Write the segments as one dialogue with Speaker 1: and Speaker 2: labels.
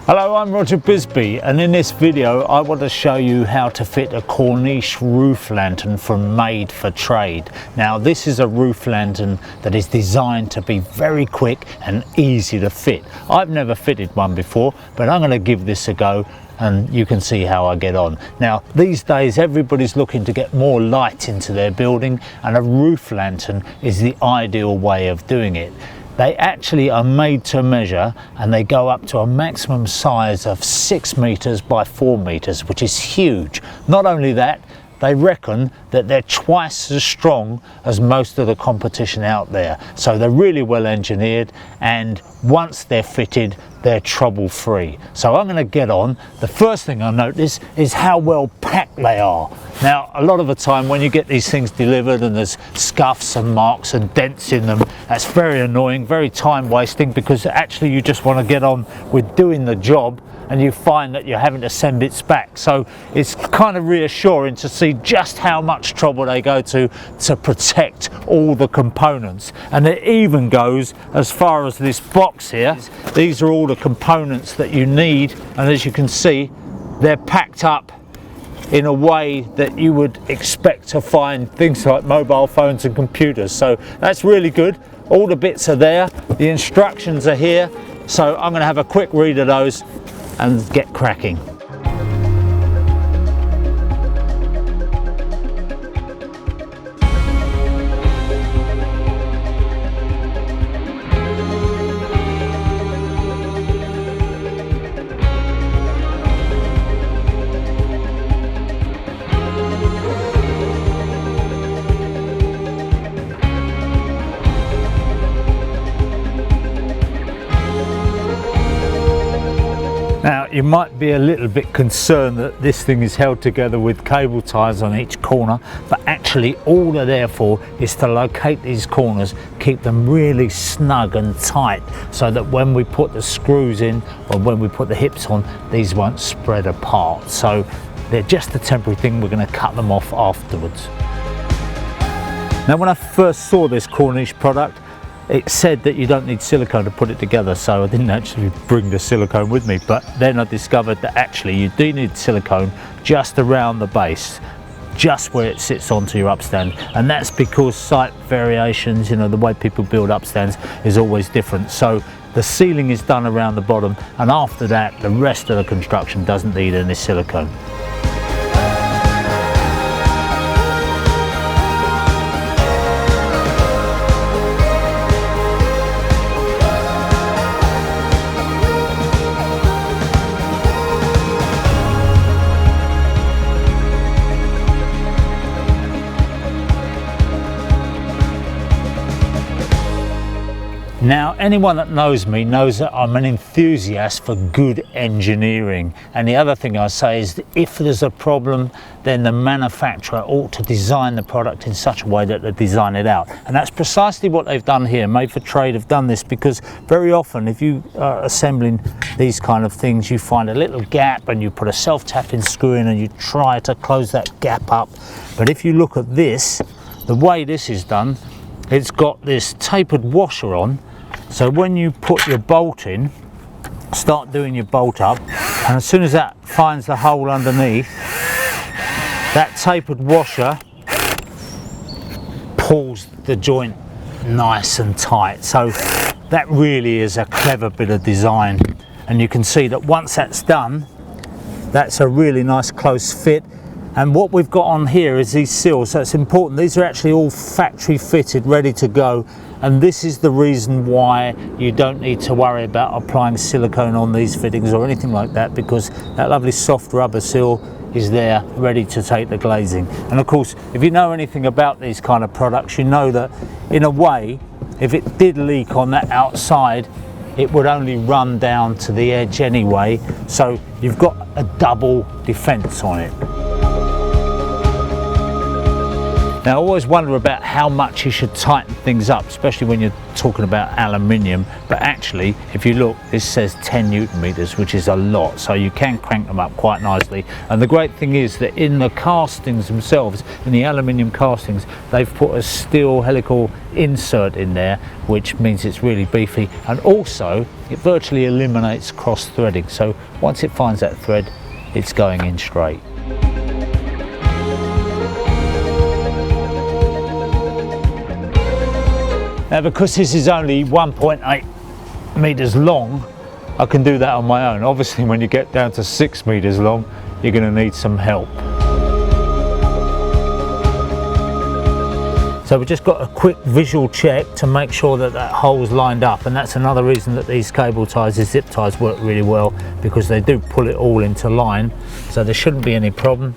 Speaker 1: Hello, I'm Roger Bisbee, and in this video I want to show you how to fit a Korniche roof lantern from Made for Trade. Now this is a roof lantern that is designed to be very quick and easy to fit. I've never fitted one before, but I'm going to give this a go and you can see how I get on. Now these days everybody's looking to get more light into their building, and a roof lantern is the ideal way of doing it. They actually are made to measure, and they go up to a maximum size of 6 meters by 4 meters, which is huge. Not only that, they reckon that they're twice as strong as most of the competition out there. So they're really well engineered, and once they're fitted, they're trouble free. So I'm going to get on. The first thing I notice is how well packed they are. Now a lot of the time when you get these things delivered and there's scuffs and marks and dents in them, that's very annoying, very time wasting, because actually you just want to get on with doing the job and you find that you're having to send bits back. So it's kind of reassuring to see just how much trouble they go to protect all the components. And it even goes as far as this box here. These are all the components that you need, and as you can see, they're packed up in a way that you would expect to find things like mobile phones and computers. So that's really good. All the bits are there, the instructions are here, so I'm going to have a quick read of those and get cracking. Now you might be a little bit concerned that this thing is held together with cable ties on each corner, but actually all they're there for is to locate these corners, keep them really snug and tight, so that when we put the screws in or when we put the hips on, these won't spread apart. So they're just a temporary thing. We're going to cut them off afterwards. Now when I first saw this Korniche product, it said that you don't need silicone to put it together, so I didn't actually bring the silicone with me. But then I discovered that actually you do need silicone just around the base, just where it sits onto your upstand, and that's because site variations, you know, the way people build upstands is always different. So the sealing is done around the bottom, and after that the rest of the construction doesn't need any silicone. Now anyone that knows me knows that I'm an enthusiast for good engineering, and the other thing I say is that if there's a problem, then the manufacturer ought to design the product in such a way that they design it out. And that's precisely what they've done here. Made for Trade have done this, because very often if you are assembling these kind of things, you find a little gap and you put a self-tapping screw in and you try to close that gap up. But if you look at this, the way this is done, it's got this tapered washer on. So when you put your bolt in, start doing your bolt up, and as soon as that finds the hole underneath, that tapered washer pulls the joint nice and tight. So that really is a clever bit of design, and you can see that once that's done, that's a really nice close fit. And what we've got on here is these seals, so it's important. These are actually all factory fitted, ready to go. And this is the reason why you don't need to worry about applying silicone on these fittings or anything like that, because that lovely soft rubber seal is there ready to take the glazing. And of course, if you know anything about these kind of products, you know that in a way, if it did leak on that outside, it would only run down to the edge anyway. So you've got a double defense on it. Now I always wonder about how much you should tighten things up, especially when you're talking about aluminium, but actually if you look, this says 10 Newton meters, which is a lot, so you can crank them up quite nicely. And the great thing is that in the castings themselves, in the aluminium castings, they've put a steel helical insert in there, which means it's really beefy, and also it virtually eliminates cross threading, so once it finds that thread, it's going in straight. Now because this is only 1.8 meters long, I can do that on my own. Obviously when you get down to 6 meters long, you're going to need some help. So we've just got a quick visual check to make sure that that hole's lined up, and that's another reason that these cable ties, these zip ties, work really well, because they do pull it all into line, so there shouldn't be any problem.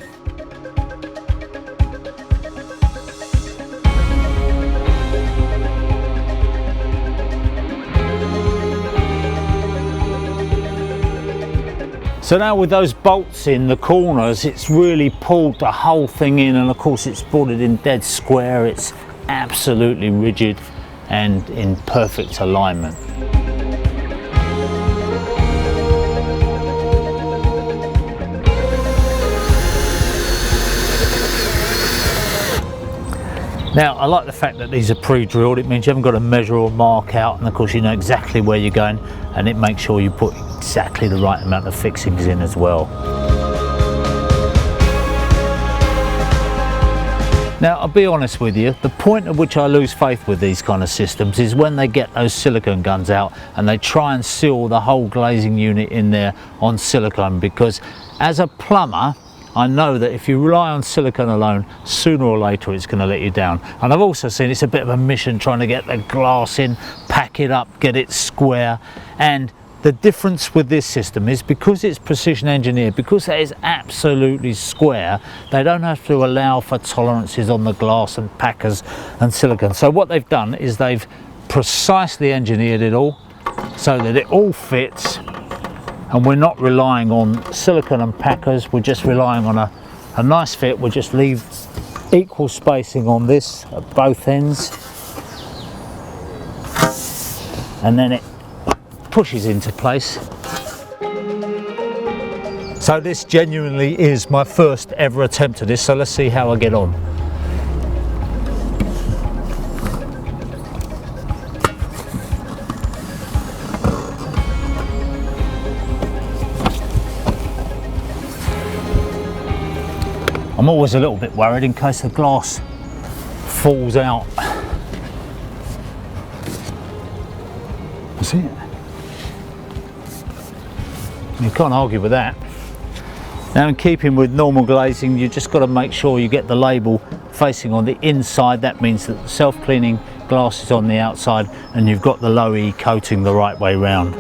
Speaker 1: So now with those bolts in the corners, it's really pulled the whole thing in, and of course it's brought it in dead square. It's absolutely rigid and in perfect alignment. Now I like the fact that these are pre-drilled. It means you haven't got to measure or mark out, and of course you know exactly where you're going, and it makes sure you put exactly the right amount of fixings in as well. Now I'll be honest with you, the point at which I lose faith with these kind of systems is when they get those silicone guns out and they try and seal the whole glazing unit in there on silicone, because as a plumber I know that if you rely on silicone alone, sooner or later it's going to let you down. And I've also seen it's a bit of a mission trying to get the glass in, pack it up, get it square. And the difference with this system is because it's precision engineered, because it is absolutely square, they don't have to allow for tolerances on the glass and packers and silicone. So what they've done is they've precisely engineered it all so that it all fits, and we're not relying on silicone and packers, we're just relying on a nice fit. We'll just leave equal spacing on this at both ends, and then it pushes into place. So this genuinely is my first ever attempt at this, so let's see how I get on. I'm always a little bit worried in case the glass falls out. That's it. You can't argue with that. Now, in keeping with normal glazing, you just got to make sure you get the label facing on the inside. That means that the self-cleaning glass is on the outside and you've got the low E coating the right way round.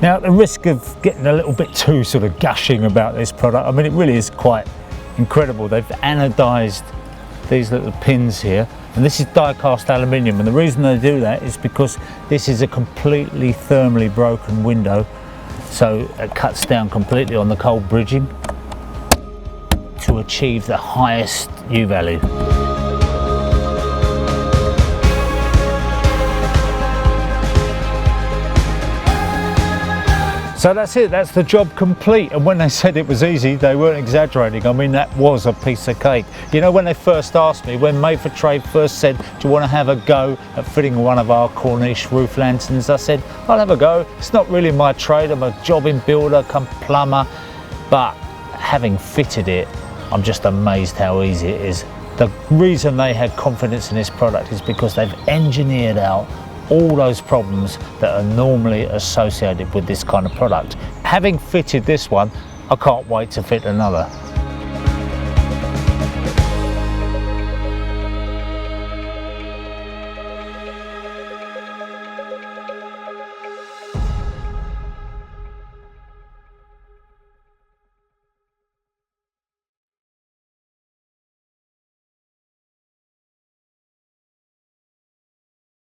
Speaker 1: Now, at the risk of getting a little bit too sort of gushing about this product, I mean, it really is quite incredible. They've anodized these little pins here, and this is die-cast aluminium, and the reason they do that is because this is a completely thermally broken window, so it cuts down completely on the cold bridging to achieve the highest U value. So that's it, that's the job complete. And when they said it was easy, they weren't exaggerating. I mean, that was a piece of cake. You know, when they first asked me, when Made for Trade first said, do you want to have a go at fitting one of our Korniche roof lanterns? I said, I'll have a go. It's not really my trade. I'm a jobbing builder, come plumber. But having fitted it, I'm just amazed how easy it is. The reason they had confidence in this product is because they've engineered out all those problems that are normally associated with this kind of product. Having fitted this one, I can't wait to fit another.